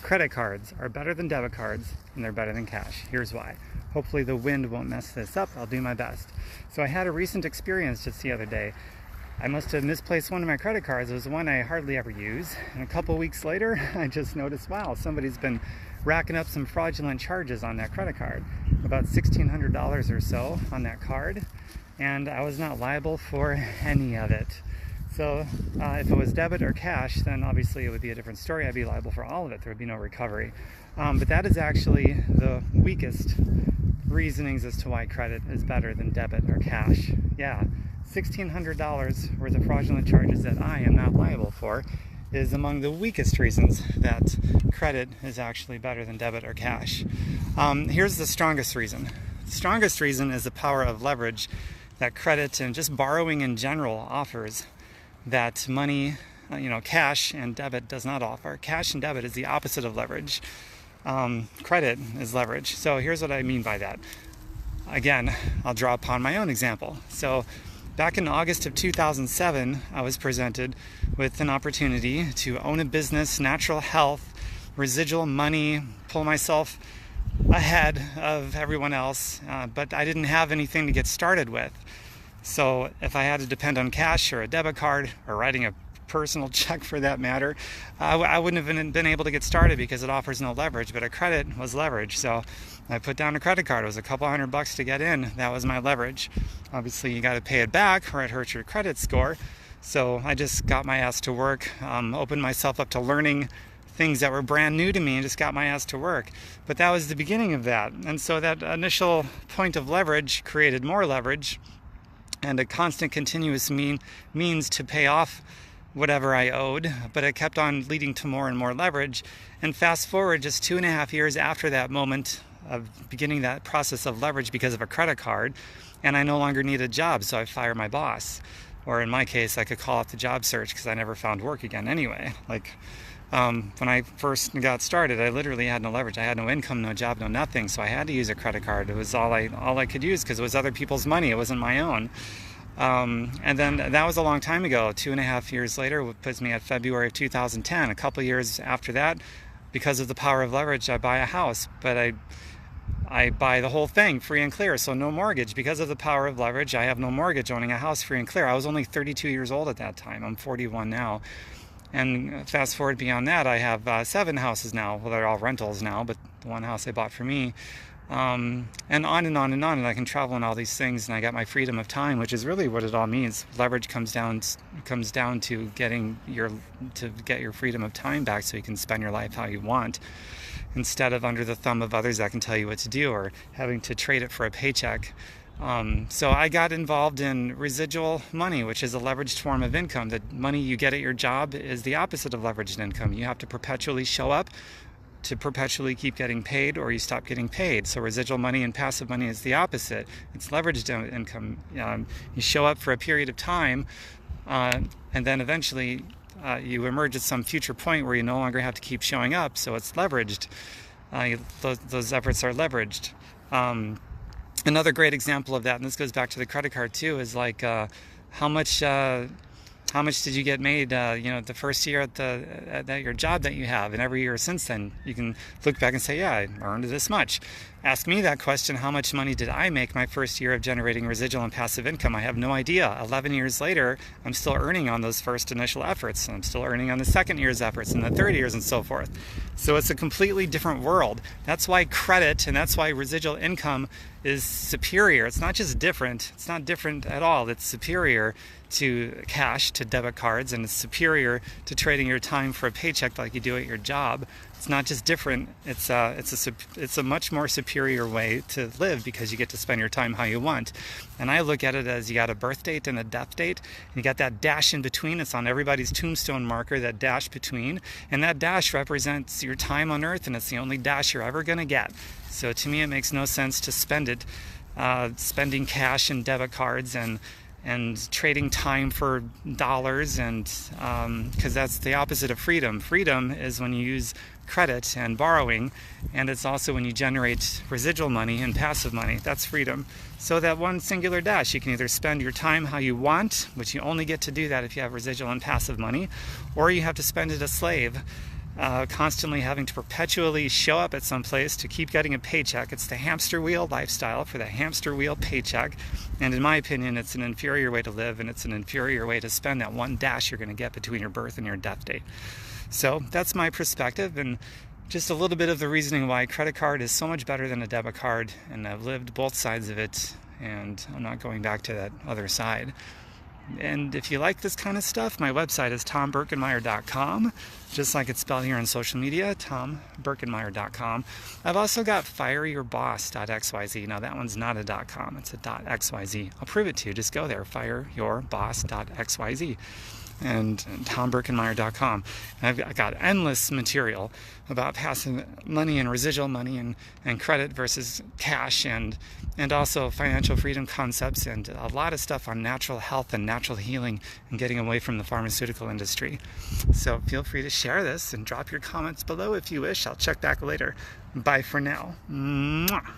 Credit cards are better than debit cards, and they're better than cash. Here's why. Hopefully the wind won't mess this up. I'll do my best. So I had a recent experience just the other day. I must have misplaced one of my credit cards. It was one I hardly ever use. And a couple weeks later, I just noticed, wow, somebody's been racking up some fraudulent charges on that credit card. About $1,600 or so on that card. And I was not liable for any of it. So if it was debit or cash, then obviously it would be a different story. I'd be liable for all of it. There would be no recovery. But that is actually the weakest reasonings as to why credit is better than debit or cash. Yeah, $1,600 worth of fraudulent charges that I am not liable for is among the weakest reasons that credit is actually better than debit or cash. Here's the strongest reason. The strongest reason is the power of leverage that credit and just borrowing in general offers that money, cash and debit does not offer. Cash and debit is the opposite of leverage. Credit is leverage. So here's what I mean by that. Again, I'll draw upon my own example. So back in August of 2007, I was presented with an opportunity to own a business, natural health, residual money, pull myself ahead of everyone else, but I didn't have anything to get started with. So if I had to depend on cash or a debit card or writing a personal check for that matter, I wouldn't have been able to get started because it offers no leverage, but a credit was leverage. So I put down a credit card. It was a couple $100 to get in. That was my leverage. Obviously, you got to pay it back or it hurts your credit score. So I just got my ass to work, opened myself up to learning things that were brand new to me and just got my ass to work. But that was the beginning of that. And so that initial point of leverage created more leverage and a constant continuous means to pay off whatever I owed, but it kept on leading to more and more leverage. And fast forward just 2.5 years after that moment of beginning that process of leverage because of a credit card, and I no longer need a job, so I fire my boss. Or in my case, I could call off the job search because I never found work again anyway. When I first got started, I literally had no leverage. I had no income, no job, no nothing. So I had to use a credit card. It was all I could use because it was other people's money. It wasn't my own. And then that was a long time ago. 2.5 years later, which puts me at February of 2010. A couple years after that, because of the power of leverage, I buy a house. But I buy the whole thing free and clear, so no mortgage. Because of the power of leverage, I have no mortgage, owning a house free and clear. I was only 32 years old at that time. I'm 41 now. And fast forward beyond that, I have 7 houses now. Well, they're all rentals now, but the one house I bought for me. And on and on and on. And I can travel and all these things, and I got my freedom of time, which is really what it all means. Leverage comes down to get your freedom of time back so you can spend your life how you want, instead of under the thumb of others that can tell you what to do or having to trade it for a paycheck. So I got involved in residual money, which is a leveraged form of income. The money you get at your job is the opposite of leveraged income. You have to perpetually show up to perpetually keep getting paid, or you stop getting paid. So residual money and passive money is the opposite. It's leveraged income. You show up for a period of time, and then eventually you emerge at some future point where you no longer have to keep showing up. So it's leveraged. Those efforts are leveraged. Another great example of that, and this goes back to the credit card too, is how much did you get made the first year at your job that you have, and every year since then you can look back and say, yeah, I earned this much. Ask me that question, how much money did I make my first year of generating residual and passive income? I have no idea. 11 years later, I'm still earning on those first initial efforts, and I'm still earning on the second year's efforts and the third year's and so forth. So it's a completely different world. That's why credit, and that's why residual income is superior. It's not just different. It's not different at all. It's superior to cash, to debit cards, and it's superior to trading your time for a paycheck like you do at your job. It's not just different. It's a much more superior way to live because you get to spend your time how you want. And I look at it as you got a birth date and a death date, and you got that dash in between. It's on everybody's tombstone marker, that dash between, and that dash represents your time on earth, and it's the only dash you're ever going to get. So to me, it makes no sense to spend it spending cash and debit cards and trading time for dollars, and because that's the opposite of freedom. Freedom is when you use credit and borrowing, and it's also when you generate residual money and passive money. That's freedom. So that one singular dash, you can either spend your time how you want, which you only get to do that if you have residual and passive money, or you have to spend it a slave. constantly having to perpetually show up at some place to keep getting a paycheck. It's the hamster wheel lifestyle for the hamster wheel paycheck. And in my opinion, it's an inferior way to live, and it's an inferior way to spend that one dash you're going to get between your birth and your death date. So that's my perspective, and just a little bit of the reasoning why a credit card is so much better than a debit card. And I've lived both sides of it, and I'm not going back to that other side. And if you like this kind of stuff, my website is tomberkenmeyer.com, just like it's spelled here on social media, tomberkenmeyer.com. I've also got fireyourboss.xyz. Now that one's not a .com, it's a .xyz. I'll prove it to you. Just go there, fireyourboss.xyz. And tomberkenmeyer.com. And I've got endless material about passive money and residual money and credit versus cash, and also financial freedom concepts, and a lot of stuff on natural health and natural healing and getting away from the pharmaceutical industry. So feel free to share this and drop your comments below if you wish. I'll check back later. Bye for now. Mwah.